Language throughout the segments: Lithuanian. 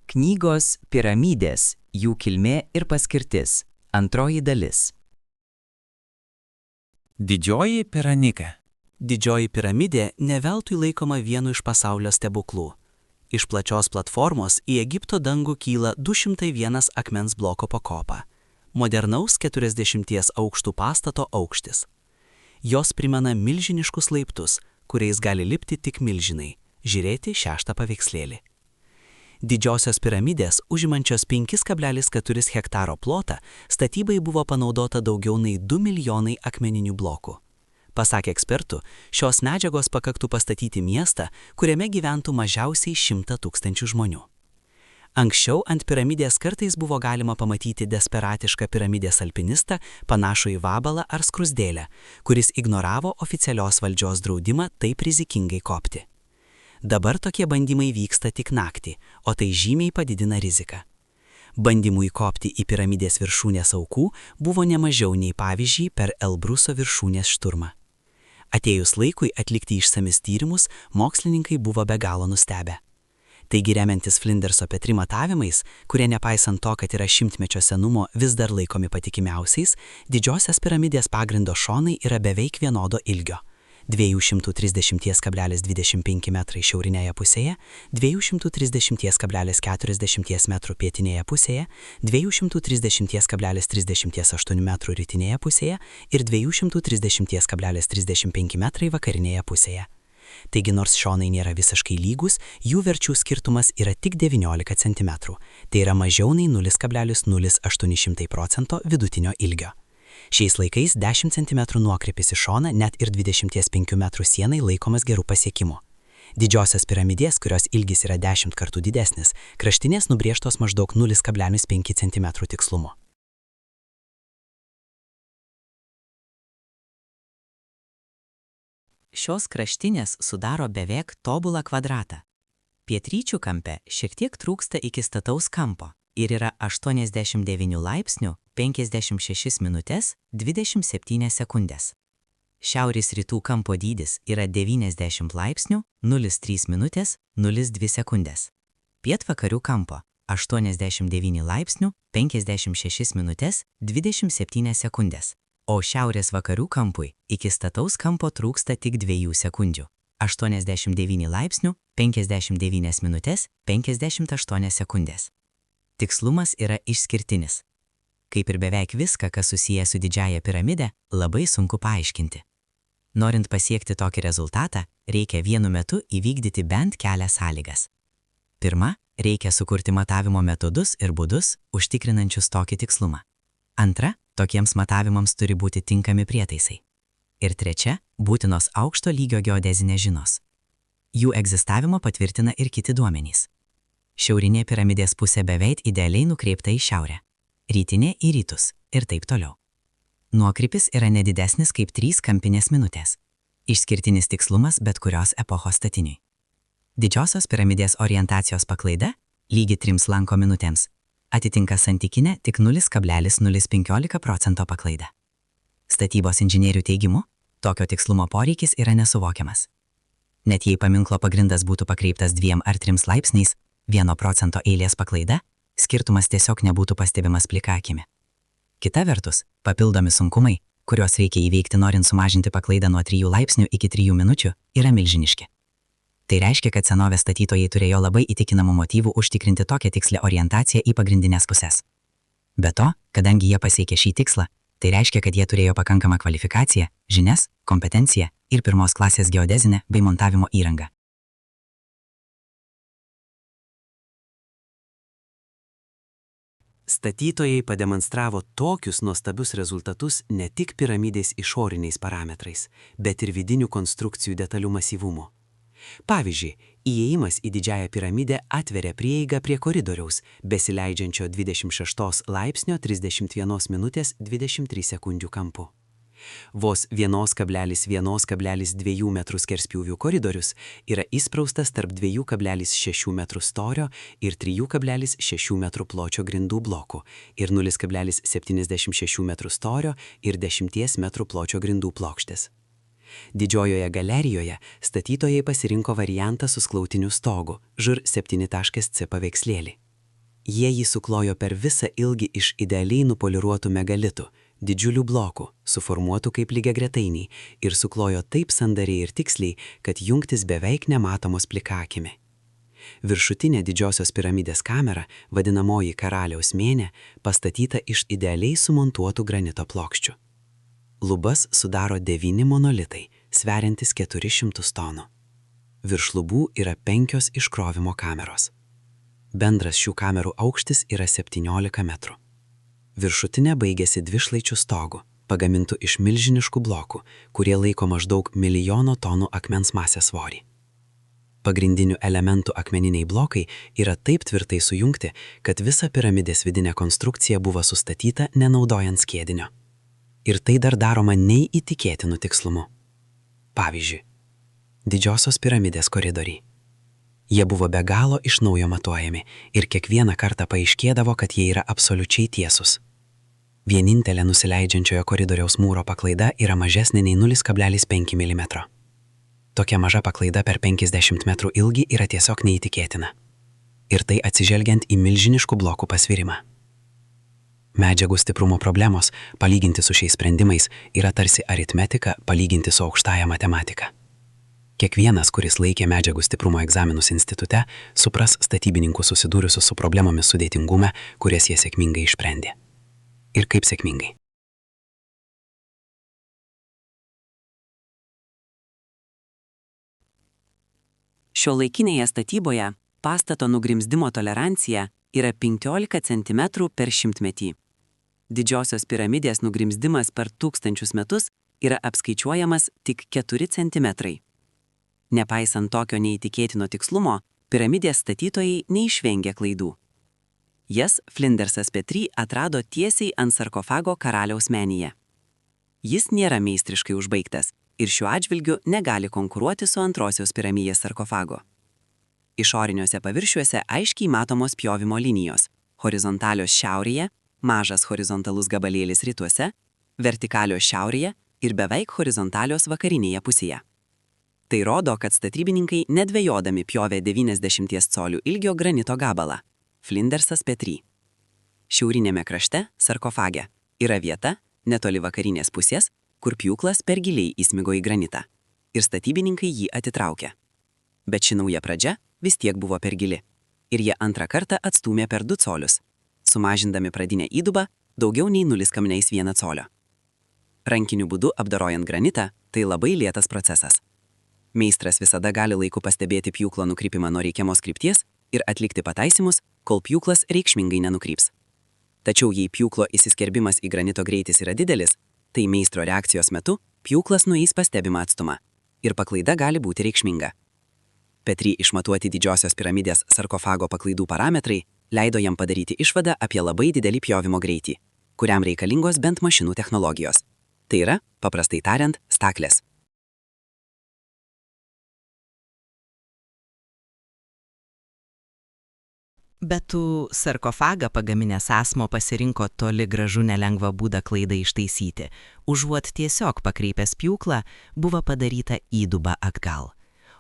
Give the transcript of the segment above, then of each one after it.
Knygos Piramidės, jų kilmė ir paskirtis. Antroji dalis. Didžioji piramidė. Didžioji piramidė ne veltui laikoma vienu iš pasaulio stebuklų. Iš plačios platformos į Egipto dangų kyla 201 akmens bloko pakopa. Modernaus 40 aukštų pastato aukštis. Jos primena milžiniškus laiptus, kuriais gali lipti tik milžinai. Žiūrėti 6 paveikslėlį. Didžiosios piramidės, užimančios 5,4 hektaro plotą, statybai buvo panaudota daugiau nei 2 milijonai akmeninių blokų. Pasak ekspertų, šios medžiagos pakaktų pastatyti miestą, kuriame gyventų mažiausiai 100 000 žmonių. Anksčiau ant piramidės kartais buvo galima pamatyti desperatišką piramidės alpinistą, panašų į vabalą ar skruzdėlę, kuris ignoravo oficialios valdžios draudimą taip rizikingai kopti. Dabar tokie bandymai vyksta tik naktį, o tai žymiai padidina riziką. Bandymų įkopti į piramidės viršūnės aukų buvo nemažiau nei pavyzdžiui per Elbruso viršūnės šturmą. Atėjus laikui atlikti išsamius tyrimus, mokslininkai buvo be galo nustebę. Taigi remiantis Flinderso Petri matavimais, kurie nepaisant to, kad yra šimtmečio senumo, vis dar laikomi patikimiausiais, didžiosios piramidės pagrindo šonai yra beveik vienodo ilgio. 230,25 metrai šiaurinėje pusėje, 230,40 metrų pietinėje pusėje, 230,38 metrų rytinėje pusėje ir 230,35 metrai vakarinėje pusėje. Taigi nors šonai nėra visiškai lygus, jų verčių skirtumas yra tik 19 cm, tai yra mažiau nei 0,08% vidutinio ilgio. Šiais laikais 10 cm nuokrypis į šoną net ir 25 metrų sienai laikomas gerų pasiekimų. Didžiosios piramidės, kurios ilgis yra 10 kartų didesnis, kraštinės nubrėžtos maždaug 0,5 cm tikslumu. Šios kraštinės sudaro beveik tobulą kvadratą. Pietryčių kampe šiek tiek trūksta iki stataus kampo ir yra 89 laipsnių 56 minutės 27 sekundės. Šiaurės rytų kampo dydis yra 90 laipsnių 03 minutės 02 sekundės. Pietvakarių kampo 89 laipsnių 56 minutės 27 sekundės. O šiaurės vakarių kampui iki stataus kampo trūksta tik 2 sekundžių. 89 laipsnių 59 minutės 58 sekundės. Tikslumas yra išskirtinis. Kaip ir beveik viską, kas susiję su didžiąja piramide, labai sunku paaiškinti. Norint pasiekti tokį rezultatą, reikia vienu metu įvykdyti bent kelias sąlygas. Pirma, reikia sukurti matavimo metodus ir būdus, užtikrinančius tokį tikslumą. Antra, tokiems matavimams turi būti tinkami prietaisai. Ir trečia, būtinos aukšto lygio geodezinės žinios. Jų egzistavimą patvirtina ir kiti duomenys. Šiaurinė piramidės pusė beveik idealiai nukreipta į šiaurę, rytinė į rytus ir taip toliau. Nuokrypis yra nedidesnis kaip 3 kampinės minutės. Išskirtinis tikslumas bet kurios epochos statiniui. Didžiosios piramidės orientacijos paklaida, lygi 3 lanko minutėms, atitinka santykinę tik 0,015% paklaidą. Statybos inžinierių teigimu, tokio tikslumo poreikis yra nesuvokiamas. Net jei paminklo pagrindas būtų pakreiptas 2 ar 3 laipsniais, 1% eilės paklaida, skirtumas tiesiog nebūtų pastebimas plika akimi. Kita vertus, papildomi sunkumai, kuriuos reikia įveikti norint sumažinti paklaidą nuo 3 laipsnių iki 3 minučių, yra milžiniški. Tai reiškia, kad senovės statytojai turėjo labai įtikinamų motyvų užtikrinti tokią tikslę orientaciją į pagrindinės pusės. Be to, kadangi jie pasiekė šį tikslą, tai reiškia, kad jie turėjo pakankamą kvalifikaciją, žinias, kompetenciją ir pirmos klasės geodezinę bei montavimo įrangą. Statytojai pademonstravo tokius nuostabius rezultatus ne tik piramidės išoriniais parametrais, bet ir vidinių konstrukcijų detalių masyvumu. Pavyzdžiui, įėjimas į didžiąją piramidę atveria prieigą prie koridoriaus, besileidžiančio 26 laipsnio 31 minutės 23 sekundžių kampu. Vos 1,1,2 metrų skerspjūvių koridorius yra įspraustas tarp 2,6 metrų storio ir 3,6 metrų pločio grindų blokų ir 0,76 metrų storio ir 10 metrų pločio grindų plokštės. Didžiojoje galerijoje statytojai pasirinko variantą su sklautiniu stogu, žur 7.c paveikslėlį. Jie jį suklojo per visą ilgį iš idealiai nupoliruotų megalitų, didžiulių blokų, suformuotų kaip lygiagretainiai ir suklojo taip sandariai ir tiksliai, kad jungtis beveik nematomos plika akimi. Viršutinė didžiosios piramidės kamera, vadinamoji karaliaus mėnė, pastatyta iš idealiai sumontuotų granito plokščių. Lubas sudaro 9 monolitai, sveriantis 400 tonų. Virš lubų yra 5 iškrovimo kameros. Bendras šių kamerų aukštis yra 17 metrų. Viršutinė baigėsi dvišlaičių stogų, pagamintų iš milžiniškų blokų, kurie laiko maždaug 1 milijono tonų akmens masės svorį. Pagrindinių elementų akmeniniai blokai yra taip tvirtai sujungti, kad visa piramidės vidinė konstrukcija buvo sustatyta nenaudojant skiedinio. Ir tai dar daroma neįtikėtinu tikslumu. Pavyzdžiui, didžiosios piramidės koridoriai. Jie buvo be galo iš naujo matuojami ir kiekvieną kartą paaiškėdavo, kad jie yra absoliučiai tiesus. Vienintelė nusileidžiančiojo koridoriaus mūro paklaida yra mažesnė nei 0,5 mm. Tokia maža paklaida per 50 metrų ilgį yra tiesiog neįtikėtina. Ir tai atsižvelgiant į milžiniškų blokų pasvirimą. Medžiagų stiprumo problemos, palyginti su šiais sprendimais, yra tarsi aritmetika palyginti su aukštąja matematika. Kiekvienas, kuris laikė medžiagų stiprumo egzaminus institute, supras statybininkų susidūrusius su problemomis sudėtingume, kurias jie sėkmingai išsprendė. Ir kaip sėkmingai. Šiuolaikinėje statyboje pastato nugrimzdimo tolerancija yra 15 cm per šimtmetį. Didžiosios piramidės nugrimzdimas per 1000 metus yra apskaičiuojamas tik 4 cm. Nepaisant tokio neįtikėtino tikslumo, piramidės statytojai neišvengė klaidų. Jas Flindersas Petrie atrado tiesiai ant sarkofago karaliaus menyje. Jis nėra meistriškai užbaigtas ir šiuo atžvilgiu negali konkuruoti su antrosios piramidės sarkofago. Išoriniuose paviršiuose aiškiai matomos pjovimo linijos, horizontalios šiaurėje, mažas horizontalus gabalėlis rytuose, vertikalios šiaurėje ir beveik horizontalios vakarinėje pusėje. Tai rodo, kad statybininkai nedvejodami pjovė 90 colių ilgio granito gabalą. Flindersas Petrie. Šiaurinėme krašte, sarkofage, yra vieta, netoli vakarinės pusės, kur pjūklas per giliai įsmigo į granitą. Ir statybininkai jį atitraukė. Bet ši nauja pradžia vis tiek buvo per gili. Ir jie antrą kartą atstūmė per 2 colius, sumažindami pradinę įdubą daugiau nei 0,1 colio. Rankiniu būdu apdorojant granitą, tai labai lėtas procesas. Meistras visada gali laiku pastebėti pjūklo nukrypimą nuo reikiamos krypties ir atlikti pataisimus, kol pjūklas reikšmingai nenukryps. Tačiau jei pjūklo įsiskerbimas į granito greitis yra didelis, tai meistro reakcijos metu pjūklas nueis pastebimą atstumą ir paklaida gali būti reikšminga. Petrie išmatuoti didžiosios piramidės sarkofago paklaidų parametrai leido jam padaryti išvadą apie labai didelį pjovimo greitį, kuriam reikalingos bent mašinų technologijos. Tai yra, paprastai tariant, staklės. Bet tu sarkofagą pagaminęs asmo pasirinko toli gražu nelengvą būdą klaidą ištaisyti. Užuot tiesiog pakreipęs pjūklą, buvo padaryta įduba atgal.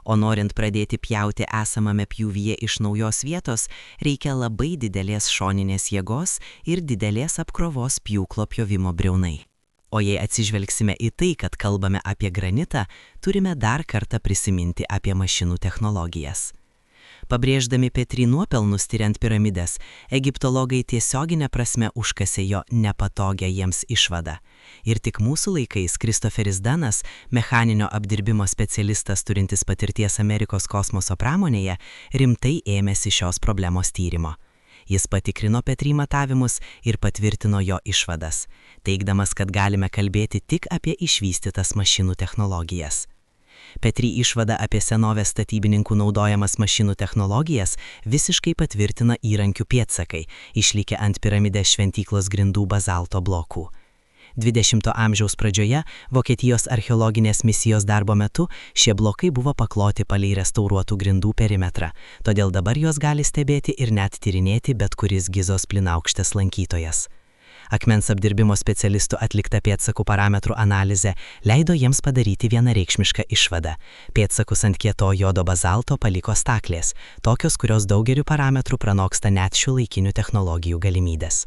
O norint pradėti pjauti esamame pjūvyje iš naujos vietos, reikia labai didelės šoninės jėgos ir didelės apkrovos pjūklo pjovimo briaunai. O jei atsižvelgsime į tai, kad kalbame apie granitą, turime dar kartą prisiminti apie mašinų technologijas. Pabrėždami Petrie nuopelnus tyriant piramidės, egiptologai tiesioginė prasme užkasė jo nepatogią jiems išvadą. Ir tik mūsų laikais Christopheris Dunnas, mechaninio apdirbimo specialistas turintis patirties Amerikos kosmoso pramonėje, rimtai ėmėsi šios problemos tyrimo. Jis patikrino Petrie matavimus ir patvirtino jo išvadas, teigdamas, kad galime kalbėti tik apie išvystytas mašinų technologijas. Petrie išvada apie senovės statybininkų naudojamas mašinų technologijas visiškai patvirtina įrankių pėdsakai, išlikę ant piramidės šventyklos grindų bazalto blokų. 20 amžiaus pradžioje Vokietijos archeologinės misijos darbo metu šie blokai buvo pakloti palei restauruotų grindų perimetrą, todėl dabar juos gali stebėti ir net tyrinėti bet kuris Gizos plynaukštės lankytojas. Akmens apdirbimo specialistų atlikta pėdsakų parametrų analizė leido jiems padaryti vienareikšmišką išvadą. Pėdsakus ant kieto jodo bazalto paliko staklės, tokios, kurios daugeliu parametrų pranoksta net šiuolaikinių technologijų galimybės.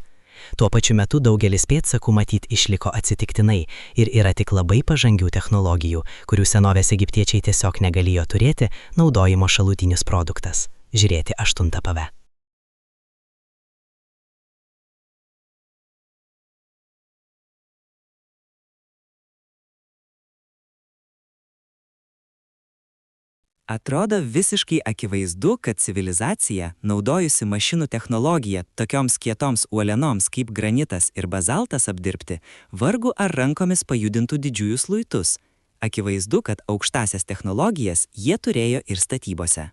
Tuo pačiu metu daugelis pėdsakų matyt išliko atsitiktinai ir yra tik labai pažangių technologijų, kurių senovės egiptiečiai tiesiog negalėjo turėti, naudojimo šalutinis produktas. Žiūrėti 8 pv. Atrodo visiškai akivaizdu, kad civilizacija, naudojusi mašinų technologiją tokioms kietoms uolienoms kaip granitas ir bazaltas apdirbti, vargu ar rankomis pajudintų didžiųjų luitus. Akivaizdu, kad aukštasias technologijas jie turėjo ir statybose.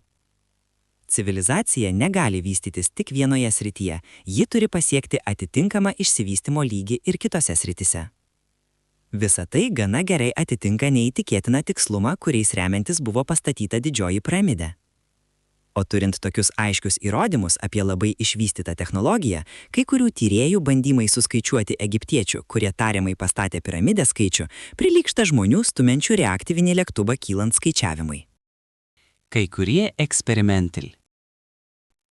Civilizacija negali vystytis tik vienoje srityje, ji turi pasiekti atitinkamą išsivystymo lygį ir kitose srityse. Visa tai gana gerai atitinka neįtikėtiną tikslumą, kuriais remiantis buvo pastatyta didžioji piramidė. O turint tokius aiškius įrodymus apie labai išvystytą technologiją, kai kurių tyrėjų bandymai suskaičiuoti egiptiečių, kurie tariamai pastatė piramidę skaičių, prilygsta žmonių stumiančių reaktyvinį lėktuvą kylant skaičiavimui. Kai kurie eksperimentai.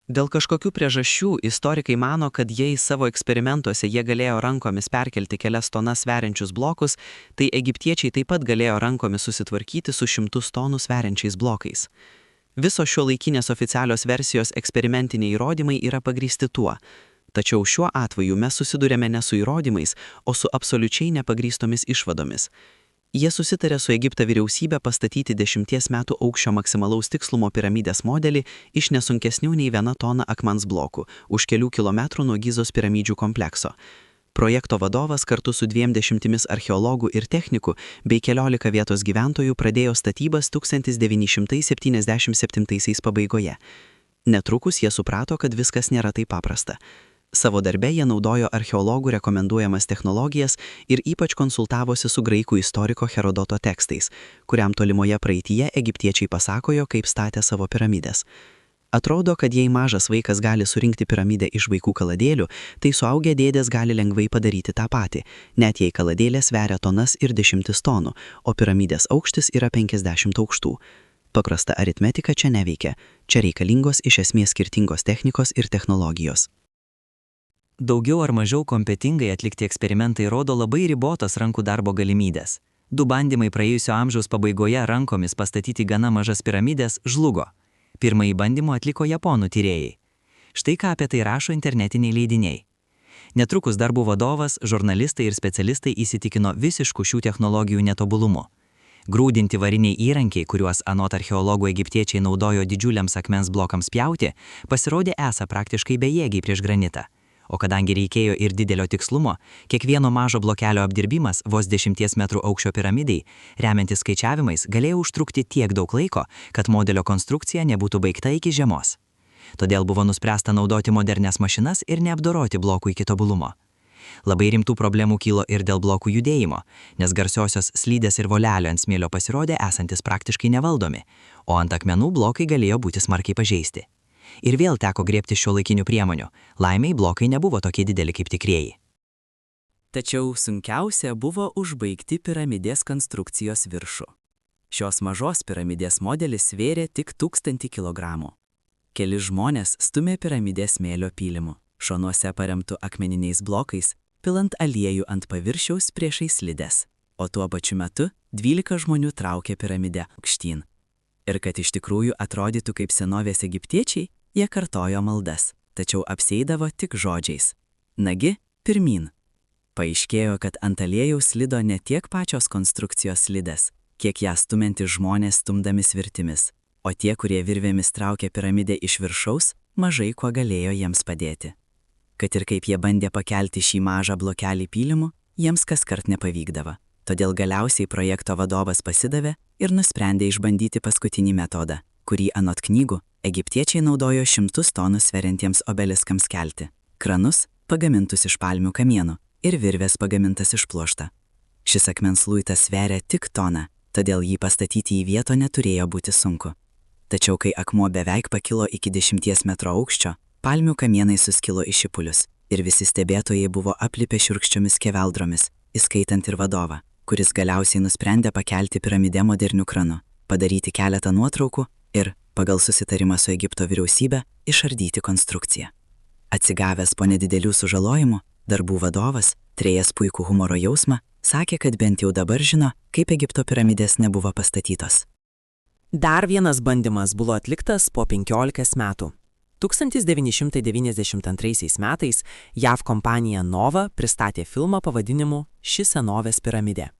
Dėl kažkokių priežasčių istorikai mano, kad jei savo eksperimentuose jie galėjo rankomis perkelti kelias tonas sveriančius blokus, tai egiptiečiai taip pat galėjo rankomis susitvarkyti su 100 tonų sveriančiais blokais. Visos šiuolaikinės oficialios versijos eksperimentiniai įrodymai yra pagrįsti tuo. Tačiau šiuo atveju mes susidurėme ne su įrodymais, o su absoliučiai nepagrįstomis išvadomis. Jie susitarė su Egipto vyriausybė pastatyti 10 metų aukščio maksimalaus tikslumo piramidės modelį iš nesunkesnių nei 1 tona akmens blokų už kelių kilometrų nuo Gizos piramidžių komplekso. Projekto vadovas kartu su 20 archeologų ir technikų bei 14 vietos gyventojų pradėjo statybas 1977 pabaigoje. Netrukus jie suprato, kad viskas nėra taip paprasta. Savo darbe jie naudojo archeologų rekomenduojamas technologijas ir ypač konsultavosi su graikų istoriko Herodoto tekstais, kuriam tolimoje praeityje egiptiečiai pasakojo, kaip statė savo piramidės. Atrodo, kad jei mažas vaikas gali surinkti piramidę iš vaikų kaladėlių, tai suaugę dėdės gali lengvai padaryti tą patį, net jei kaladėlės sveria tonas ir 10 tonų, o piramidės aukštis yra 50 aukštų. Paprasta aritmetika čia neveikia, čia reikalingos iš esmės skirtingos technikos ir technologijos. Daugiau ar mažiau kompetingai atlikti eksperimentai rodo labai ribotas rankų darbo galimybės. 2 bandymai praėjusio amžiaus pabaigoje rankomis pastatyti gana mažas piramidės žlugo. Pirmąjį bandymą atliko japonų tyrėjai. Štai ką apie tai rašo internetiniai leidiniai. Netrukus darbų vadovas, žurnalistai ir specialistai įsitikino visišku šių technologijų netobulumu. Grūdinti variniai įrankiai, kuriuos anot archeologų egiptiečiai naudojo didžiuliams akmens blokams pjauti, pasirodė esą praktiškai bejėgiai prieš granitą. O kadangi reikėjo ir didelio tikslumo, kiekvieno mažo blokelio apdirbimas vos 10 metrų aukščio piramidai, remiantis skaičiavimais, galėjo užtrukti tiek daug laiko, kad modelio konstrukcija nebūtų baigta iki žiemos. Todėl buvo nuspręsta naudoti modernias mašinas ir neapdoroti blokų iki tobulumo. Labai rimtų problemų kilo ir dėl blokų judėjimo, nes garsiosios slydės ir volelio ant smėlio pasirodė esantis praktiškai nevaldomi, o ant akmenų blokai galėjo būti smarkiai pažeisti. Ir vėl teko griebti šiuolaikinių priemonių. Laimiai blokai nebuvo tokie dideli kaip tikrieji. Tačiau sunkiausia buvo užbaigti piramidės konstrukcijos viršų. Šios mažos piramidės modelis svėrė tik 1000 kg. Keli žmonės stumė piramidės smėlio pylimu, šonuose paremtų akmeniniais blokais, pilant aliejų ant paviršiaus priešais slides, o tuo pačiu metu 12 žmonių traukė piramidę aukštyn. Ir kad iš tikrųjų atrodytų kaip senovės egiptiečiai, jie kartojo maldas, tačiau apsieidavo tik žodžiais. Nagi, pirmyn. Paaiškėjo, kad ant aliejaus slido ne tiek pačios konstrukcijos slides, kiek ją stumiantys žmonės stumdami svirtimis, o tie, kurie virvėmis traukė piramidę iš viršaus, mažai kuo galėjo jiems padėti. Kad ir kaip jie bandė pakelti šį mažą blokelį pylimu, jiems kaskart nepavykdavo. Todėl galiausiai projekto vadovas pasidavė ir nusprendė išbandyti paskutinį metodą, kurį anot knygų egiptiečiai naudojo 100 tonų sveriantiems obeliskams kelti, kranus pagamintus iš palmių kamienų ir virvės pagamintas iš pluošto. Šis akmens luitas sveria tik toną, todėl jį pastatyti į vietą neturėjo būti sunku. Tačiau kai akmuo beveik pakilo iki 10 metrų aukščio, palmių kamienai suskilo į šipulius ir visi stebėtojai buvo aplipę šiurkščiomis keveldromis, įskaitant ir vadovą, kuris galiausiai nusprendė pakelti piramidę moderniu kranu, padaryti keletą nuotraukų ir, pagal susitarimą su Egipto vyriausybe, išardyti konstrukciją. Atsigavęs po nedidelių sužalojimų, darbų vadovas, turėjęs puikų humoro jausmą, sakė, kad bent jau dabar žino, kaip Egipto piramidės nebuvo pastatytos. Dar vienas bandymas buvo atliktas po 15 metų. 1992 metais JAV kompanija Nova pristatė filmą pavadinimu Ši senovės piramidė.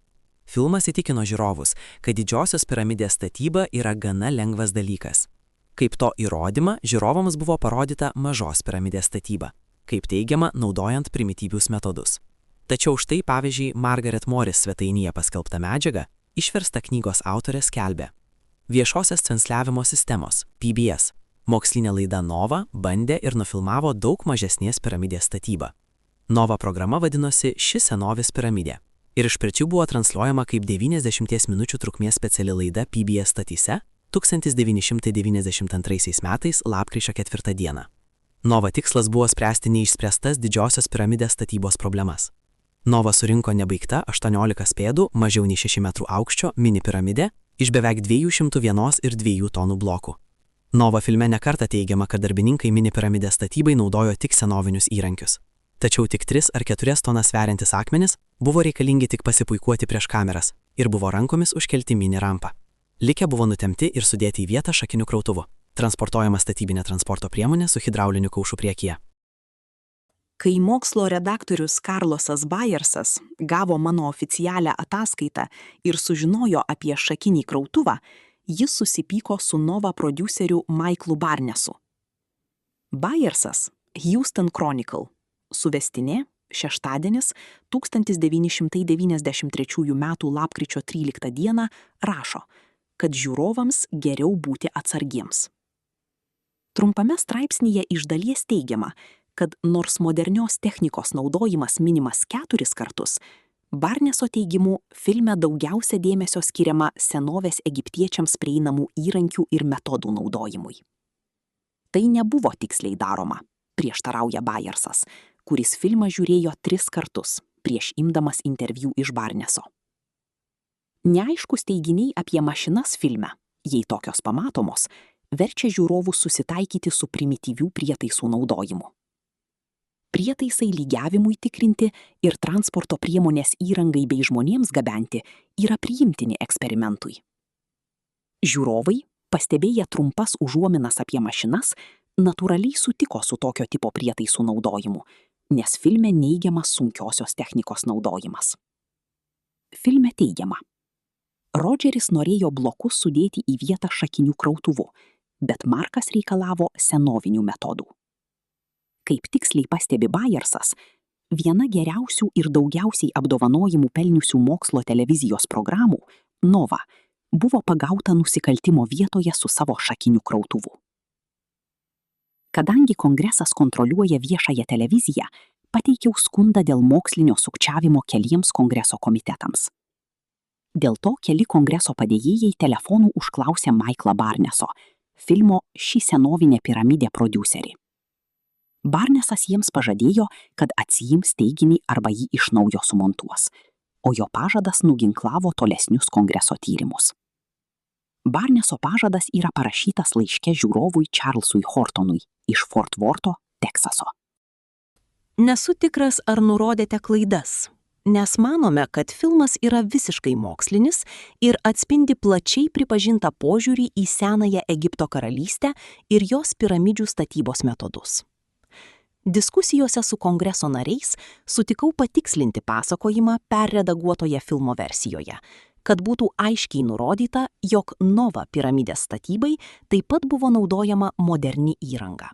Filmas įtikino žiūrovus, kad didžiosios piramidės statyba yra gana lengvas dalykas. Kaip to įrodymą, žiūrovams buvo parodyta mažos piramidės statyba, kaip teigiama, naudojant primityvius metodus. Tačiau štai, pavyzdžiui, Margaret Morris svetainėje paskelbta medžiaga, išversta knygos autorė skelbė. Viešosios transliavimo sistemos, PBS, mokslinė laida Nova bandė ir nufilmavo daug mažesnės piramidės statybą. Nova programa vadinosi Ši senovės piramidė ir iš pradžių buvo transliuojama kaip 90 minučių trukmės speciali laida PBS statyse 1992 metais lapkričio 4 dieną. Nova tikslas buvo spręsti neišspręstas didžiosios piramidės statybos problemas. Nova surinko nebaigta 18 pėdų, mažiau nei 6 metrų aukščio mini piramidę iš beveik 201 ir 2 tonų blokų. Nova filme nekartą teigiama, kad darbininkai mini piramidės statybai naudojo tik senovinius įrankius. Tačiau tik 3 ar 4 tonas sveriantis akmenis buvo reikalingi tik pasipuikuoti prieš kameras ir buvo rankomis užkelti mini rampą. Likę buvo nutemti ir sudėti į vietą šakiniu krautuvu, transportuojama statybinė transporto priemonė su hidrauliniu kaušu priekyje. Kai mokslo redaktorius Karlosas Bayersas gavo mano oficialią ataskaitą ir sužinojo apie šakinį krautuvą, jis susipyko su Nova prodiuseriu Michaelu Barnesu. Bayersas, Houston Chronicle, suvestinė, šeštadienis, 1993 m. lapkričio 13 d. rašo, kad žiūrovams geriau būti atsargiems. Trumpame straipsnyje iš dalies teigiama, kad nors modernios technikos naudojimas minimas 4 kartus, Barneso teigimu filme daugiausia dėmesio skiriama senovės egiptiečiams prieinamų įrankių ir metodų naudojimui. Tai nebuvo tiksliai daroma, prieštarauja Bayersas, kuris filmą žiūrėjo 3 kartus prieš imdamas interviu iš Barneso. Neaiškus teiginiai apie mašinas filme, jei tokios pamatomos, verčia žiūrovus susitaikyti su primityvių prietaisų naudojimu. Prietaisai lygiavimui tikrinti ir transporto priemonės įrangai bei žmonėms gabenti yra priimtini eksperimentui. Žiūrovai, pastebėję trumpas užuominas apie mašinas, natūraliai sutiko su tokio tipo prietaisų naudojimu, nes filme neigiamas sunkiosios technikos naudojimas. Filme teigiama. Rodžeris norėjo blokus sudėti į vietą šakinių krautuvu, bet Markas reikalavo senovinių metodų. Kaip tiksliai pastebi Bayersas, viena geriausių ir daugiausiai apdovanojimų pelniusių mokslo televizijos programų, Nova, buvo pagauta nusikaltimo vietoje su savo šakiniu krautuvu. Kadangi kongresas kontroliuoja viešąją televiziją, pateikiau skundą dėl mokslinio sukčiavimo keliems kongreso komitetams. Dėl to keli kongreso padėjėjai telefonų užklausė Michaelą Barneso, filmo Ši senovinė piramidė prodiuserį. Barnesas jiems pažadėjo, kad atsiims teiginį arba jį iš naujo sumontuos, o jo pažadas nuginklavo tolesnius kongreso tyrimus. Barneso pažadas yra parašytas laiške žiūrovui Charlesui Hortonui iš Fort Worto, Teksaso. Nesu tikras, ar nurodėte klaidas, nes manome, kad filmas yra visiškai mokslinis ir atspindi plačiai pripažintą požiūrį į senąją Egipto karalystę ir jos piramidžių statybos metodus. Diskusijose su kongreso nariais sutikau patikslinti pasakojimą perredaguotoje filmo versijoje, kad būtų aiškiai nurodyta, jog Nova piramidės statybai taip pat buvo naudojama moderni įranga.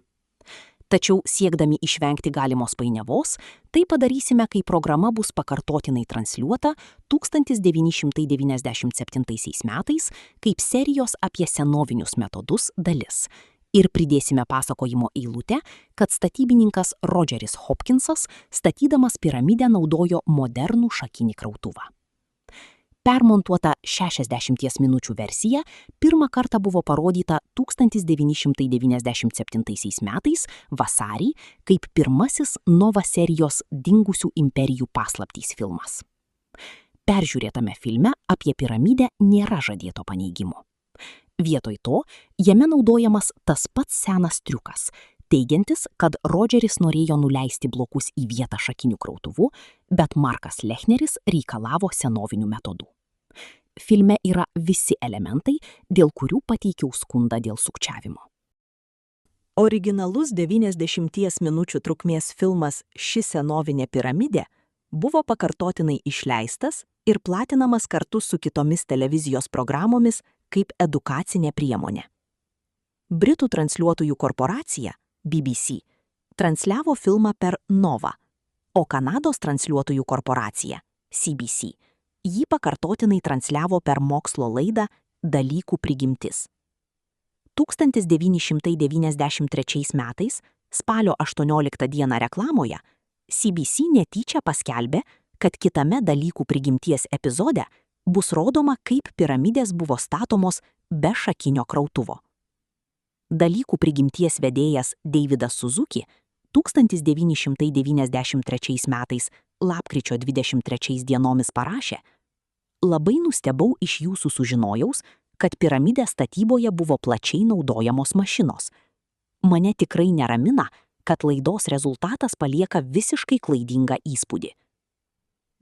Tačiau siekdami išvengti galimos painiavos, tai padarysime, kai programa bus pakartotinai transliuota 1997 metais kaip serijos apie senovinius metodus dalis. Ir pridėsime pasakojimo eilutę, kad statybininkas Rodžeris Hopkinsas, statydamas piramidę, naudojo modernų šakinį krautuvą. Permontuota 60 minučių versija pirmą kartą buvo parodyta 1997 metais vasarį kaip pirmasis Nova serijos Dingusių imperijų paslaptys filmas. Peržiūrėtame filme apie piramidę nėra žadėto paneigimo. Vietoj to, jame naudojamas tas pats senas triukas, teigiantis, kad Rodžeris norėjo nuleisti blokus į vietą šakiniu krautuvu, bet Markas Lechneris reikalavo senovinių metodų. Filme yra visi elementai, dėl kurių pateikiau skundą dėl sukčiavimo. Originalus 90 minučių trukmės filmas Ši senovinė piramidė buvo pakartotinai išleistas ir platinamas kartu su kitomis televizijos programomis kaip edukacinė priemonė. Britų transliuotojų korporacija BBC transliavo filmą per Nova, o Kanados transliuotojų korporacija CBC jį pakartotinai transliavo per mokslo laidą Dalykų prigimtis. 1993 metais, spalio 18 dieną reklamoje, CBC netyčia paskelbė, kad kitame Dalykų prigimties epizode bus rodoma, kaip piramidės buvo statomos be šakinio krautuvo. Dalykų prigimties vedėjas Davidas Suzuki 1993 metais lapkričio 23 dienomis parašė: Labai nustebau iš jūsų sužinojaus, kad piramidės statyboje buvo plačiai naudojamos mašinos. Mane tikrai neramina, kad laidos rezultatas palieka visiškai klaidingą įspūdį.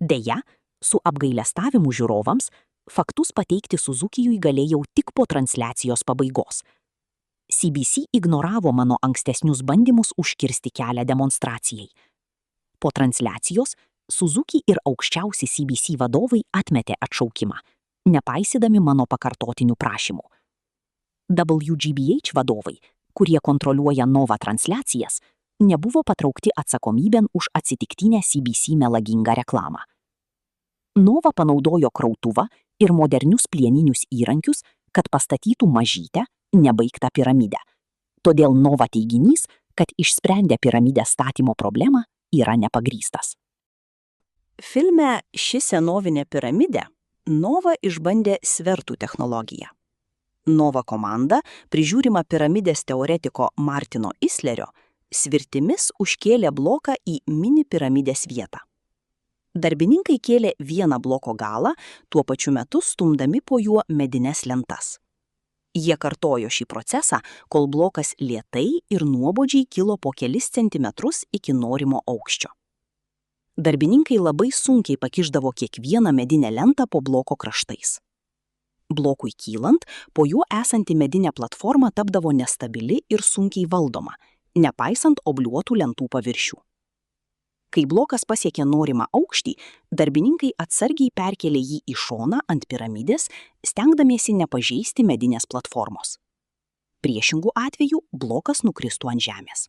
Deja, su apgailestavimu žiūrovams, faktus pateikti Suzukijui galėjau tik po transliacijos pabaigos. CBC ignoravo mano ankstesnius bandymus užkirsti kelią demonstracijai. Po transliacijos Suzuki ir aukščiausi CBC vadovai atmetė atšaukimą, nepaisydami mano pakartotinių prašymų. WGBH vadovai, kurie kontroliuoja Nova transliacijas, nebuvo patraukti atsakomybėn už atsitiktinę CBC melagingą reklamą. Nova panaudojo krautuvą ir modernius plieninius įrankius, kad pastatytų mažytę, nebaigtą piramidę. Todėl Nova teiginys, kad išsprendė piramidės statymo problemą, yra nepagrįstas. Filme Ši senovinė piramidė Nova išbandė svertų technologiją. Nova komanda, prižiūrima piramidės teoretiko Martino Islerio, svirtimis užkėlė bloką į mini piramidės vietą. Darbininkai kėlė vieną bloko galą, tuo pačiu metu stumdami po juo medines lentas. Jie kartojo šį procesą, kol blokas lėtai ir nuobodžiai kilo po kelis centimetrus iki norimo aukščio. Darbininkai labai sunkiai pakišdavo kiekvieną medinę lentą po bloko kraštais. Blokui kylant, po juo esanti medinė platforma tapdavo nestabili ir sunkiai valdoma, nepaisant obliuotų lentų paviršių. Kai blokas pasiekė norimą aukštį, darbininkai atsargiai perkėlė jį į šoną ant piramidės, stengdamiesi nepažeisti medinės platformos. Priešingų atveju blokas nukristų ant žemės.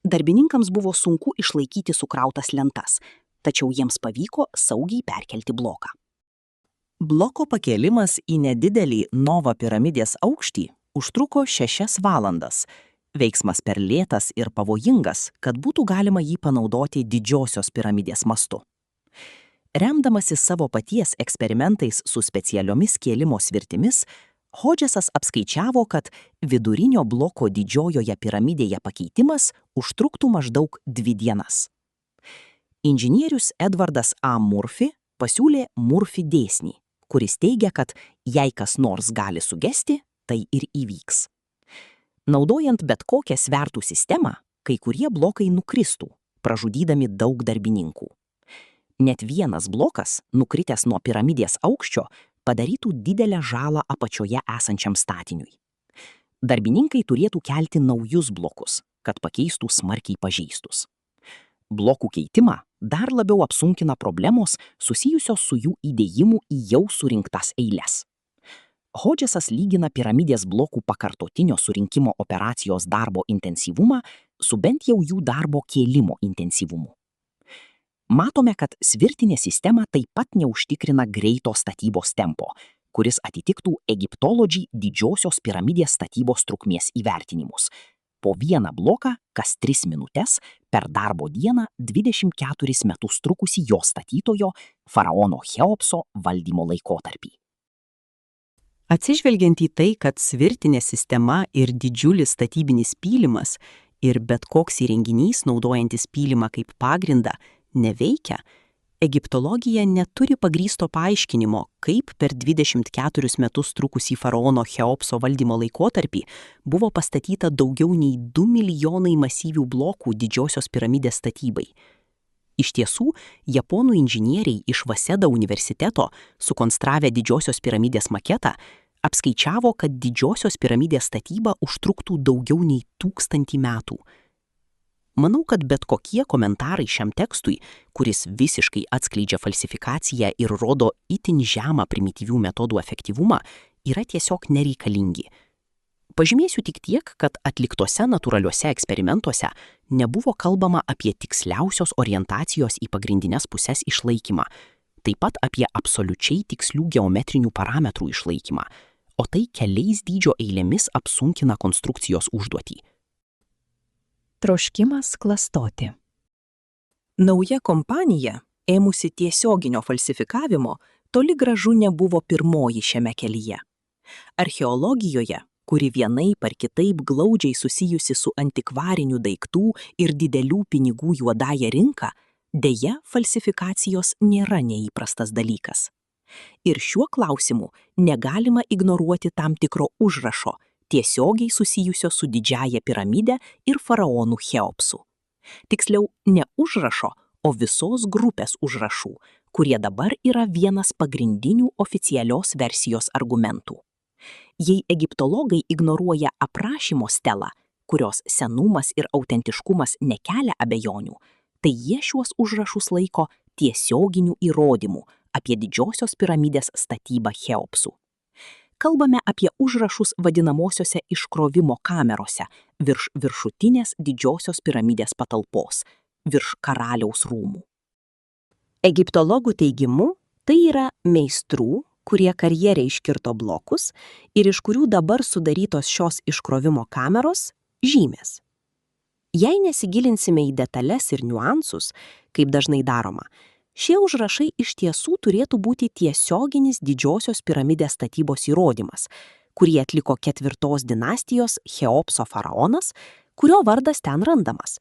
Darbininkams buvo sunku išlaikyti sukrautas lentas, tačiau jiems pavyko saugiai perkelti bloką. Bloko pakėlimas į nedidelį Nova piramidės aukštį užtruko 6 valandas. Veiksmas per lėtas ir pavojingas, kad būtų galima jį panaudoti didžiosios piramidės mastu. Remdamasis savo paties eksperimentais su specialiomis kėlimo svirtimis, Hodgesas apskaičiavo, kad vidurinio bloko didžiojoje piramidėje pakeitimas užtruktų maždaug 2 dienas. Inžinierius Edvardas A. Murphy pasiūlė Murphy dėsnį, kuris teigia, kad jei kas nors gali sugesti, tai ir įvyks. Naudojant bet kokią svertų sistemą, kai kurie blokai nukristų, pražudydami daug darbininkų. Net vienas blokas, nukritęs nuo piramidės aukščio, padarytų didelę žalą apačioje esančiam statiniui. Darbininkai turėtų kelti naujus blokus, kad pakeistų smarkiai pažeistus. Blokų keitimą dar labiau apsunkina problemos susijusios su jų įdėjimu į jau surinktas eiles. Hodgesas lygina piramidės blokų pakartotinio surinkimo operacijos darbo intensyvumą su bent jau jų darbo kėlimo intensyvumu. Matome, kad svirtinė sistema taip pat neužtikrina greito statybos tempo, kuris atitiktų Egyptology didžiosios piramidės statybos trukmės įvertinimus. po vieną bloką kas 3 minutes per darbo dieną 24 metus trukusį jo statytojo faraono Cheopso valdymo laikotarpį. Atsižvelgiant į tai, kad svirtinė sistema ir didžiulis statybinis pylimas ir bet koks įrenginys naudojantis pylimą kaip pagrindą neveikia, egiptologija neturi pagrįsto paaiškinimo, kaip per 24 metus trukusį faraono Cheopso valdymo laikotarpį buvo pastatyta daugiau nei 2 milijonai masyvių blokų didžiosios piramidės statybai. Iš tiesų, japonų inžinieriai iš Vasedo universiteto, sukonstravę didžiosios piramidės maketą, apskaičiavo, kad didžiosios piramidės statyba užtruktų daugiau nei 1000 metų. Manau, kad bet kokie komentarai šiam tekstui, kuris visiškai atskleidžia falsifikaciją ir rodo itin žemą primityvių metodų efektyvumą, yra tiesiog nereikalingi. Pažymėsiu tik tiek, kad atliktose natūraliuose eksperimentuose nebuvo kalbama apie tiksliausios orientacijos į pagrindinės puses išlaikymą, taip pat apie absoliučiai tikslių geometrinių parametrų išlaikymą, o tai keliais dydžio eilėmis apsunkina konstrukcijos užduotį. Troškimas klastoti. Nauja kompanija, ėmusi tiesioginio falsifikavimo, toli gražu nebuvo pirmoji šiame kelyje. Archeologijoje, kuri vienaip ar kitaip glaudžiai susijusi su antikvarinių daiktų ir didelių pinigų juodąja rinka, deja, falsifikacijos nėra neįprastas dalykas. Ir šiuo klausimu negalima ignoruoti tam tikro užrašo, tiesiogiai susijusio su didžiąja piramide ir faraonu Cheopsu. Tiksliau, ne užrašo, o visos grupės užrašų, kurie dabar yra vienas pagrindinių oficialios versijos argumentų. Jei egiptologai ignoruoja aprašymo stelą, kurios senumas ir autentiškumas nekelia abejonių, tai jie šiuos užrašus laiko tiesioginių įrodymų apie didžiosios piramidės statybą Cheopsu. Kalbame apie užrašus vadinamosiose iškrovimo kamerose virš viršutinės didžiosios piramidės patalpos, virš karaliaus rūmų. Egiptologų teigimu, tai yra meistrų, kurie karjere iškirto blokus ir iš kurių dabar sudarytos šios iškrovimo kameros žymės. Jei nesigilinsime į detalės ir niuansus, kaip dažnai daroma, šie užrašai iš tiesų turėtų būti tiesioginis didžiosios piramidės statybos įrodymas, kurį atliko 4 dinastijos Cheopso faraonas, kurio vardas ten randamas,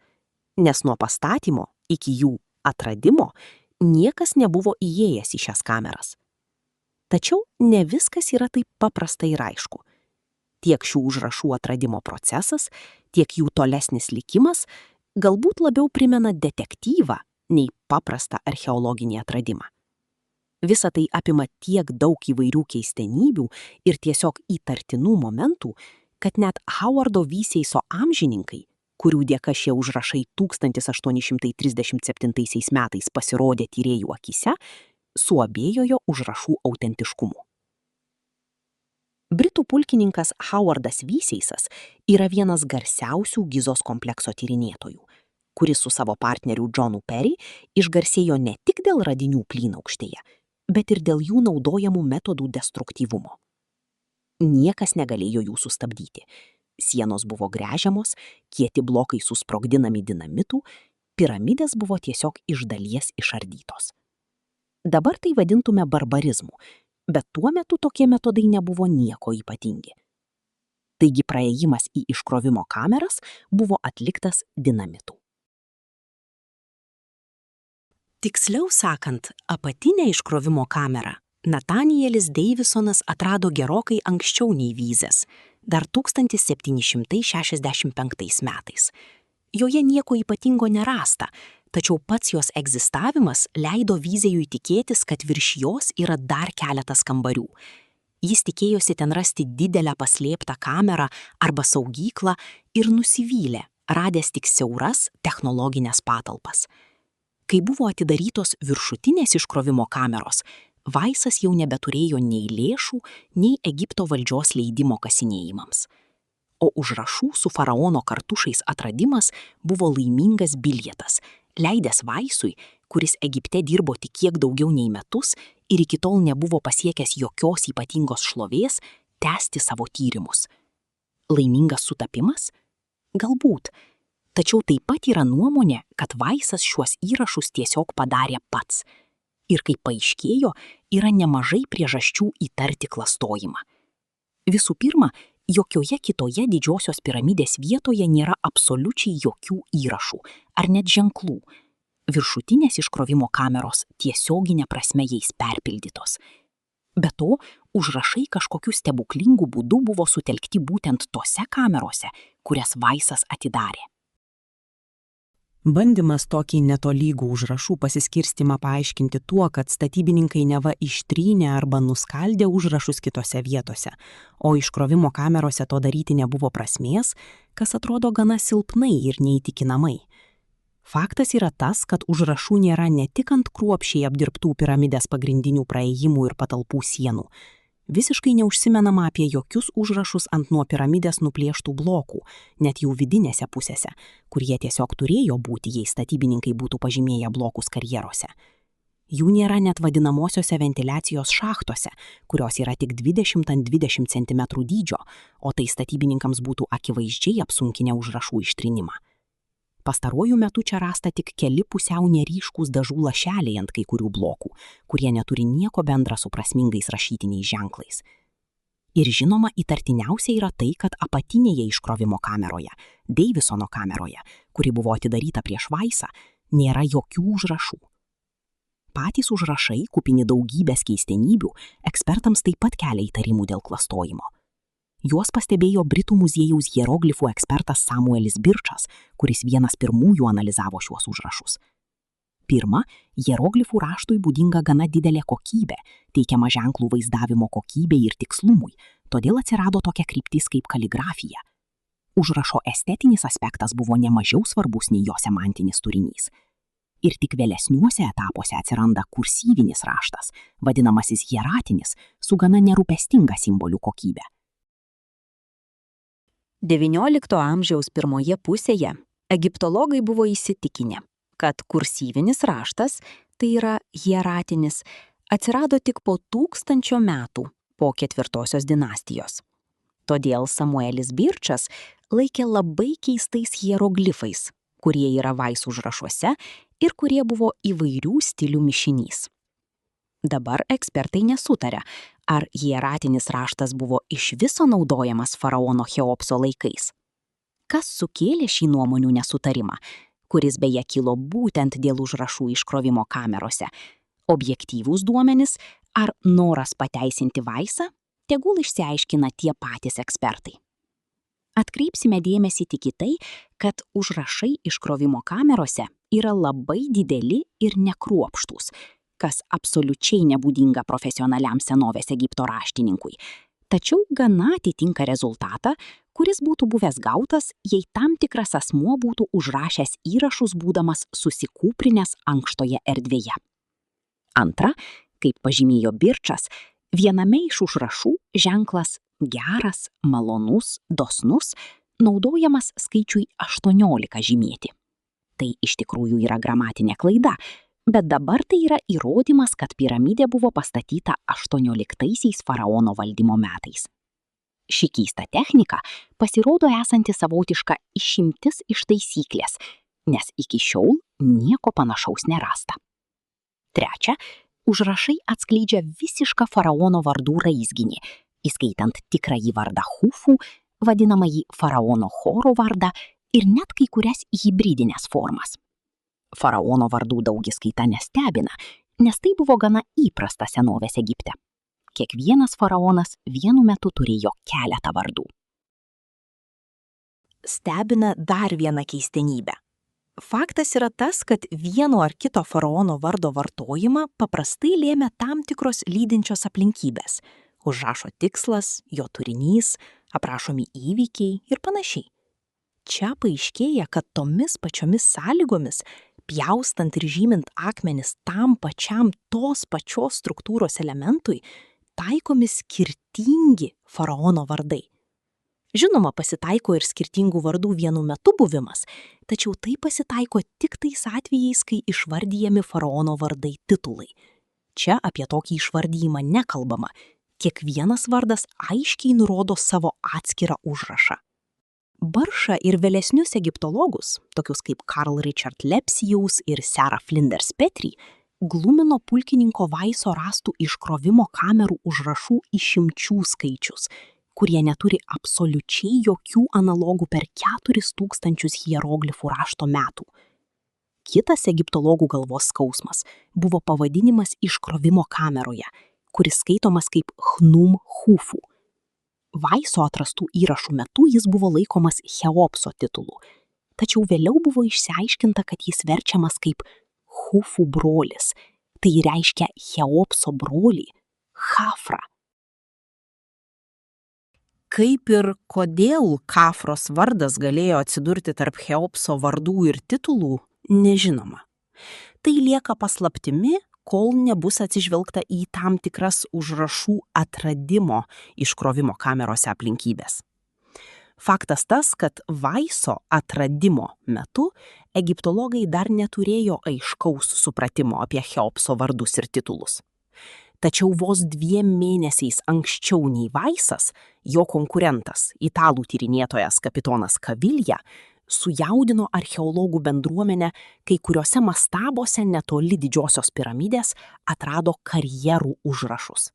nes nuo pastatymo iki jų atradimo niekas nebuvo įėjęs į šias kameras. Tačiau ne viskas yra taip paprasta ir aišku. Tiek šių užrašų atradimo procesas, tiek jų tolesnis likimas galbūt labiau primena detektyvą nei paprastą archeologinį atradimą. Visa tai apima tiek daug įvairių keistenybių ir tiesiog įtartinų momentų, kad net Howardo Wyseiso amžininkai, kurių dėka šie užrašai 1837 metais pasirodė tyrėjų akise, suabejojo užrašų autentiškumu. Britų pulkininkas Howardas Wyseisas yra vienas garsiausių Gizos komplekso tyrinėtojų, kuris su savo partneriu Johnu Perry išgarsėjo ne tik dėl radinių plynaukštėje, bet ir dėl jų naudojamų metodų destruktyvumo. Niekas negalėjo jų sustabdyti. Sienos buvo gręžiamos, kieti blokai susprogdinami dinamitų, piramidės buvo tiesiog iš dalies išardytos. Dabar tai vadintume barbarizmu, bet tuo metu tokie metodai nebuvo nieko ypatingi. Taigi praėjimas į iškrovimo kameras buvo atliktas dinamitų. Tiksliau sakant, apatinę iškrovimo kamerą Natanielis Deivisonas atrado gerokai anksčiau nei Vyzės, dar 1765 metais. Joje nieko ypatingo nerasta, tačiau pats jos egzistavimas leido Vyzėjui tikėtis, kad virš jos yra dar keletas kambarių. Jis tikėjosi ten rasti didelę paslėptą kamerą arba saugyklą ir nusivylė, radęs tik siauras technologinės patalpas. Kai buvo atidarytos viršutinės iškrovimo kameros, Vaisas jau nebeturėjo nei lėšų, nei Egipto valdžios leidimo kasinėjimams. O užrašų su faraono kartušais atradimas buvo laimingas bilietas, leidęs Vaisui, kuris Egipte dirbo tik kiek daugiau nei metus ir iki tol nebuvo pasiekęs jokios ypatingos šlovės, tęsti savo tyrimus. Laimingas sutapimas? Galbūt. Tačiau taip pat yra nuomonė, kad Vaisas šiuos įrašus tiesiog padarė pats. Ir kaip paaiškėjo, yra nemažai priežasčių įtarti klastojimą. Visų pirma, jokioje kitoje didžiosios piramidės vietoje nėra absoliučiai jokių įrašų ar net ženklų. Viršutinės iškrovimo kameros tiesioginė prasme jais perpildytos. Be to, užrašai kažkokiu stebuklingu būdu buvo sutelkti būtent tose kamerose, kurias Vaisas atidarė. Bandymas tokį netolygų užrašų pasiskirstimą paaiškinti tuo, kad statybininkai neva ištrynė arba nuskaldė užrašus kitose vietose, o iškrovimo kamerose to daryti nebuvo prasmės, kas atrodo gana silpnai ir neįtikinamai. Faktas yra tas, kad užrašų nėra ne tik ant kruopščiai apdirbtų piramidės pagrindinių praėjimų ir patalpų sienų. Visiškai neužsimenama apie jokius užrašus ant nuo piramidės nuplėštų blokų, net jų vidinėse pusėse, kur jie tiesiog turėjo būti, jei statybininkai būtų pažymėję blokus karjeruose. Jų nėra net vadinamosiose ventiliacijos šachtose, kurios yra tik 20 ant 20 cm dydžio, o tai statybininkams būtų akivaizdžiai apsunkinę užrašų ištrynimą. Pastaruoju metu čia rasta tik keli pusiau neryškūs dažų lašeliai ant kai kurių blokų, kurie neturi nieko bendra su prasmingais rašytiniais ženklais. Ir žinoma, įtartiniausia yra tai, kad apatinėje iškrovimo kameroje, Davisono kameroje, kuri buvo atidaryta prieš Vaisą, nėra jokių užrašų. Patys užrašai, kupini daugybės keistenybių, ekspertams taip pat kelia įtarimų dėl klastojimo. Juos pastebėjo Britų muziejaus hieroglifų ekspertas Samuelis Birčas, kuris vienas pirmųjų analizavo šiuos užrašus. Pirma, hieroglifų raštui būdinga gana didelė kokybė, teikiama ženklų vaizdavimo kokybei ir tikslumui, todėl atsirado tokia kryptis kaip kaligrafija. Užrašo estetinis aspektas buvo nemažiau svarbus nei jo semantinis turinys. Ir tik vėlesniuose etapuose atsiranda kursyvinis raštas, vadinamasis hieratinis, su gana nerūpestinga simbolių kokybė. XIX amžiaus pirmoje pusėje egiptologai buvo įsitikinę, kad kursyvinis raštas, tai yra hieratinis, atsirado tik po 1000 metų po 4 dinastijos. Todėl Samuelis Birčas laikė labai keistais hieroglifais, kurie yra Vaisų užrašuose ir kurie buvo įvairių stilių mišinys. Dabar ekspertai nesutaria, ar hieratinis raštas buvo iš viso naudojamas faraono Cheopso laikais. Kas sukėlė šį nuomonių nesutarimą, kuris beje kilo būtent dėl užrašų iškrovimo kamerose? Objektyvūs duomenys ar noras pateisinti Vaisą, tegul išsiaiškina tie patys ekspertai. Atkreipsime dėmesį tik į tai, kad užrašai iškrovimo kamerose yra labai dideli ir nekruopštūs, kas absoliučiai nebūdinga profesionaliam senovės Egipto raštininkui, tačiau gana atitinka rezultatą, kuris būtų buvęs gautas, jei tam tikras asmuo būtų užrašęs įrašus būdamas susikūprinęs ankštoje erdvėje. Antra, kaip pažymėjo Birčas, viename iš užrašų ženklas geras, malonus, dosnus naudojamas skaičiui 18 žymėti. Tai iš tikrųjų yra gramatinė klaida, bet dabar tai yra įrodymas, kad piramidė buvo pastatyta 18 faraono valdymo metais. Ši keista technika pasirodo esanti savotiška išimtis iš taisyklės, nes iki šiol nieko panašaus nerasta. Trečia, užrašai atskleidžia visišką faraono vardų raizginį, įskaitant tikrąjį vardą Hufu, vadinamąjį faraono Choro vardą ir net kai kurias hibridinės formas. Faraono vardų daugiskaita nestebina, nes tai buvo gana įprasta senovės Egipte. Kiekvienas faraonas vienu metu turėjo keletą vardų. Stebina dar viena keistenybė. Faktas yra tas, kad vieno ar kito faraono vardo vartojimą paprastai lėmė tam tikros lydinčios aplinkybės. Užrašo tikslas, jo turinys, aprašomi įvykiai ir panašiai. Čia paaiškėja, kad tomis pačiomis sąlygomis, pjaustant ir žymint akmenis tam pačiam tos pačios struktūros elementui, taikomi skirtingi faraono vardai. Žinoma, pasitaiko ir skirtingų vardų vienu metu buvimas, tačiau tai pasitaiko tik tais atvejais, kai išvardyjami faraono vardai titulai. Čia apie tokį išvardyjimą nekalbama. Kiekvienas vardas aiškiai nurodo savo atskirą užrašą. Baršą ir vėlesnius egiptologus, tokius kaip Karl Richard Lepsius ir Sarah Flinders Petrie, glumino pulkininko Vaiso rastų iškrovimo kamerų užrašų išimčių skaičius, kurie neturi absoliučiai jokių analogų per 4000 hieroglifų rašto metų. Kitas egiptologų galvos skausmas buvo pavadinimas iškrovimo kameroje, kuris skaitomas kaip Chnum Hufu. Vaiso atrastų įrašų metu jis buvo laikomas Cheopso titulu, tačiau vėliau buvo išsiaiškinta, kad jis verčiamas kaip Hufu brolis, tai reiškia Cheopso brolį, Chafra. Kaip ir kodėl Chafros vardas galėjo atsidurti tarp Cheopso vardų ir titulų, nežinoma. Tai lieka paslaptimi, kol nebus atsižvelgta į tam tikras užrašų atradimo iškrovimo kamerose aplinkybės. Faktas tas, kad Vaiso atradimo metu egiptologai dar neturėjo aiškaus supratimo apie Cheopso vardus ir titulus. Tačiau vos 2 mėnesiais anksčiau nei Vaisas, jo konkurentas, italų tyrinėtojas kapitonas Kavilja, sujaudino archeologų bendruomenę, kai kuriuose mastabose netoli Didžiosios piramidės atrado karjerų užrašus.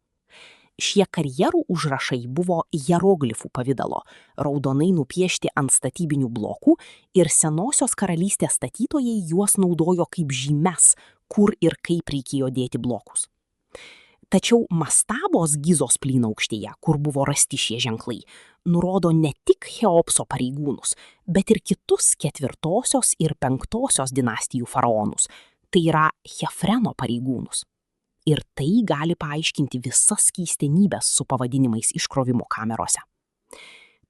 Šie karjerų užrašai buvo hieroglifų pavidalo, raudonai nupiešti ant statybinių blokų ir senosios karalystės statytojai juos naudojo kaip žymes, kur ir kaip reikėjo dėti blokus. Tačiau mastabos Gizos plynaukštėje, kur buvo rasti šie ženklai, nurodo ne tik Cheopso pareigūnus, bet ir kitus 4 ir 5 dinastijų faraonus, tai yra Chefreno pareigūnus. Ir tai gali paaiškinti visas keistenybės su pavadinimais iškrovimo kamerose.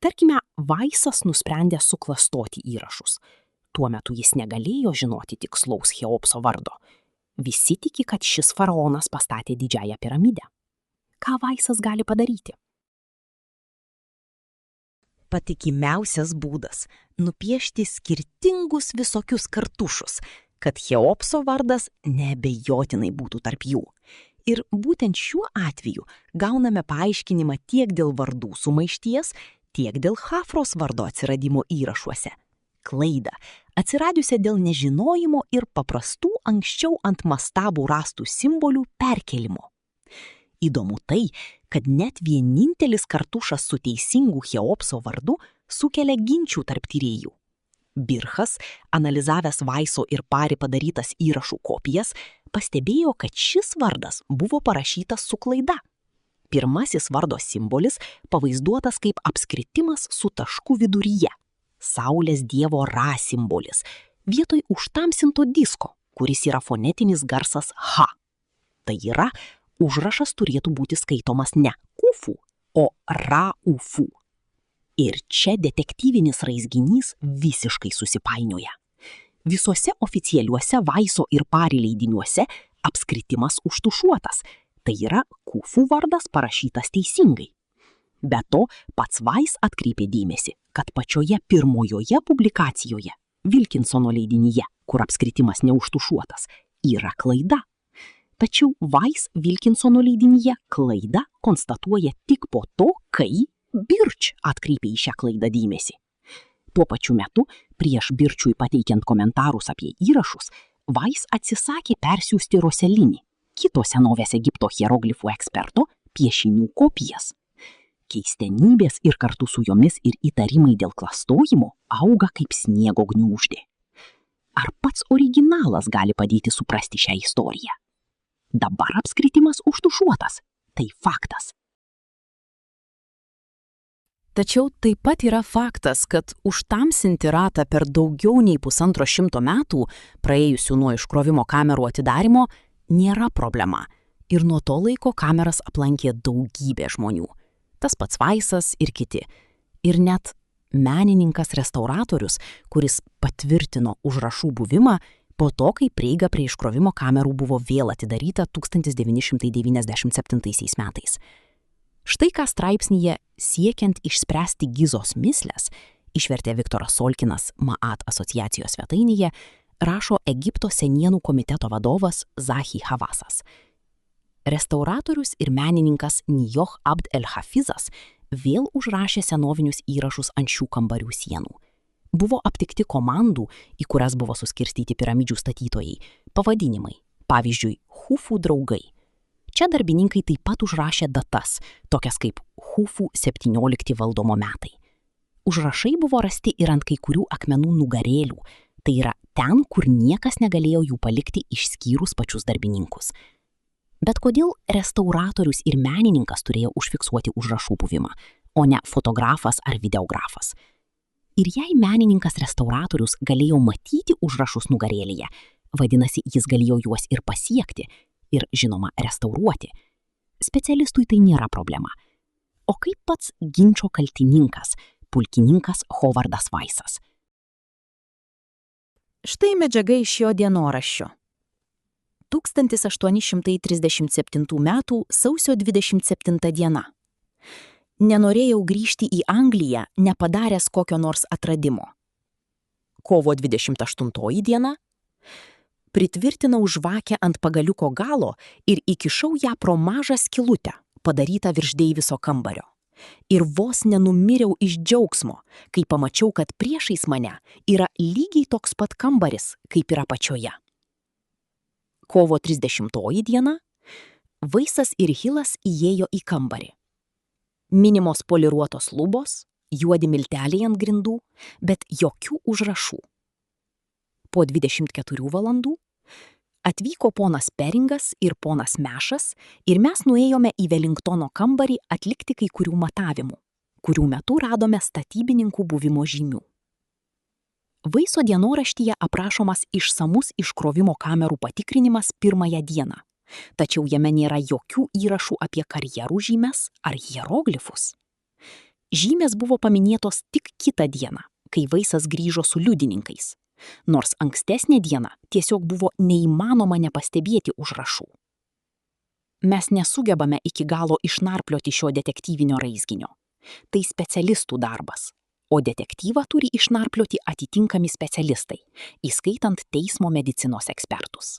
Tarkime, Vaisas nusprendė suklastoti įrašus. Tuo metu jis negalėjo žinoti tikslaus Cheopso vardo. Visi tiki, kad šis faraonas pastatė didžiąją piramidę. Ką Vaisas gali padaryti? Patikimiausias būdas – nupiešti skirtingus visokius kartušus, kad Cheopso vardas neabejotinai būtų tarp jų. Ir būtent šiuo atveju gauname paaiškinimą tiek dėl vardų sumaišties, tiek dėl Chafros vardo atsiradimo įrašuose. Klaidą, atsiradusią dėl nežinojimo ir paprastų anksčiau ant mastabų rastų simbolių perkelimo. Įdomu tai, kad net vienintelis kartušas su teisingu Cheopso vardu sukelia ginčių tarp tyrėjų. Birchas, analizavęs Vaiso ir Pari padarytas įrašų kopijas, pastebėjo, kad šis vardas buvo parašytas su klaida. Pirmasis vardo simbolis pavaizduotas kaip apskritimas su tašku viduryje. Saulės dievo Ra simbolis, vietoj užtamsinto disko, kuris yra fonetinis garsas H. Tai yra, užrašas turėtų būti skaitomas ne Kufu, o Ra-Ufu. Ir čia detektyvinis raizginys visiškai susipainioja. Visuose oficialiuose Vaiso ir Pari leidiniuose apskritimas užtušuotas, tai yra Kufu vardas parašytas teisingai. Be to, pats Vais atkreipė dėmesį, kad pačioje pirmojoje publikacijoje, Wilkinsono leidinyje, kur apskritimas neužtušuotas, yra klaida. Tačiau Vais Wilkinsono leidinyje klaidą konstatuoja tik po to, kai Birch atkreipė į šią klaidą dėmesį. Tuo pačiu metu, prieš Birchui pateikiant komentarus apie įrašus, Vais atsisakė persiųsti Roselinį, kito senovės Egipto hieroglifų eksperto, piešinių kopijas. Keistenybės ir kartu su jomis ir įtarimai dėl klastojimo auga kaip sniego gniūždė. Ar pats originalas gali padėti suprasti šią istoriją? Dabar apskritimas užtušuotas, tai faktas. Tačiau taip pat yra faktas, kad užtamsinti ratą per daugiau nei 150 metų, praėjusių nuo iškrovimo kamerų atidarimo, nėra problema. Ir nuo to laiko kameras aplankė daugybė žmonių. Tas pats Vaisas ir kiti. Ir net menininkas restauratorius, kuris patvirtino užrašų buvimą po to, kai prieiga prie iškrovimo kamerų buvo vėl atidaryta 1997 metais. Štai ką straipsnyje siekiant išspręsti Gizos mislės, išvertė Viktoras Solkinas Maat asociacijos svetainėje, rašo Egipto senienų komiteto vadovas Zahi Havasas. Restauratorius ir menininkas Nijoh Abd el-Hafizas vėl užrašė senovinius įrašus ant šių kambarių sienų. Buvo aptikti komandų, į kurias buvo suskirstyti piramidžių statytojai, pavadinimai, pavyzdžiui, Hufų draugai. Čia darbininkai taip pat užrašė datas, tokias kaip Hufų 17 valdomo metai. Užrašai buvo rasti ir ant kai kurių akmenų nugarėlių, tai yra ten, kur niekas negalėjo jų palikti išskyrus pačius darbininkus. Bet kodėl restauratorius ir menininkas turėjo užfiksuoti užrašų buvimą, o ne fotografas ar videografas? Ir jei menininkas restauratorius galėjo matyti užrašus nugarėlėje, vadinasi, jis galėjo juos ir pasiekti, ir, žinoma, restauruoti. Specialistui tai nėra problema. O kaip pats ginčo kaltininkas, pulkininkas Hovardas Vaisas? Štai medžiaga iš jo dienoraščio. 1837 m. sausio 27 diena. Nenorėjau grįžti į Angliją, nepadaręs kokio nors atradimo. Kovo 28 diena. Pritvirtinau žvakę ant pagaliuko galo ir įkišau ją pro mažą skylutę, padarytą virš Deiviso kambario. Ir vos nenumiriau iš džiaugsmo, kai pamačiau, kad priešais mane yra lygiai toks pat kambaris, kaip yra pačioje. Kovo 30 diena. Vaisas ir Hilas įėjo į kambarį. Minimos poliruotos lubos, juodi milteliai ant grindų, bet jokių užrašų. Po 24 valandų atvyko ponas Peringas ir ponas Mešas ir mes nuėjome į Velingtono kambarį atlikti kai kurių matavimų, kurių metu radome statybininkų buvimo žymių. Vaiso dienoraštyje aprašomas išsamus iškrovimo kamerų patikrinimas pirmąją dieną, tačiau jame nėra jokių įrašų apie karjerų žymes ar hieroglifus. Žymės buvo paminėtos tik kitą dieną, kai Vaisas grįžo su liudininkais, nors ankstesnė diena tiesiog buvo neįmanoma nepastebėti užrašų. Mes nesugebame iki galo išnarplioti šio detektyvinio raizginio. Tai specialistų darbas, o detektyvą turi išnarplioti atitinkami specialistai, įskaitant teismo medicinos ekspertus.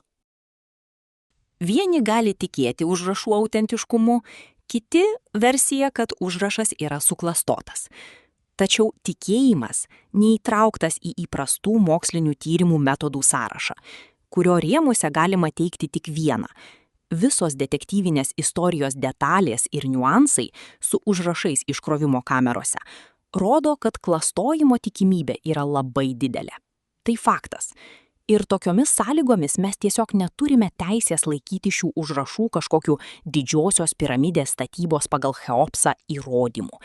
Vieni gali tikėti užrašų autentiškumu, kiti versija, kad užrašas yra suklastotas. Tačiau tikėjimas neįtrauktas į įprastų mokslinių tyrimų metodų sąrašą, kurio rėmuose galima teigti tik vieną. Visos detektyvinės istorijos detalės ir niuansai su užrašais iškrovimo kamerose rodo, kad klastojimo tikimybė yra labai didelė. Tai faktas. Ir tokiomis sąlygomis mes tiesiog neturime teisės laikyti šių užrašų kažkokiu didžiosios piramidės statybos pagal Cheopsą įrodymu.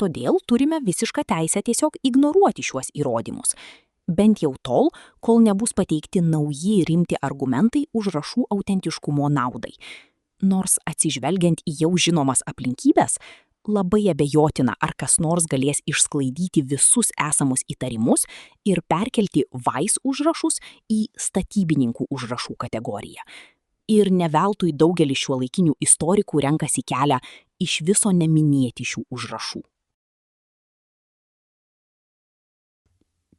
Todėl turime visišką teisę tiesiog ignoruoti šiuos įrodymus. Bent jau tol, kol nebus pateikti nauji rimti argumentai užrašų autentiškumo naudai. Nors atsižvelgiant į jau žinomas aplinkybės, labai abejotina, ar kas nors galės išsklaidyti visus esamus įtarimus ir perkelti Vais užrašus į statybininkų užrašų kategoriją. Ir ne veltui daugelis šiuolaikinių istorikų renkasi kelią iš viso neminėti šių užrašų.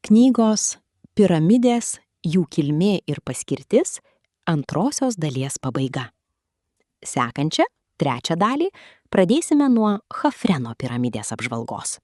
Knygos Piramidės, jų kilmė ir paskirtis antrosios dalies pabaiga. Sekančią, trečią dalį, pradėsime nuo Chafreno piramidės apžvalgos.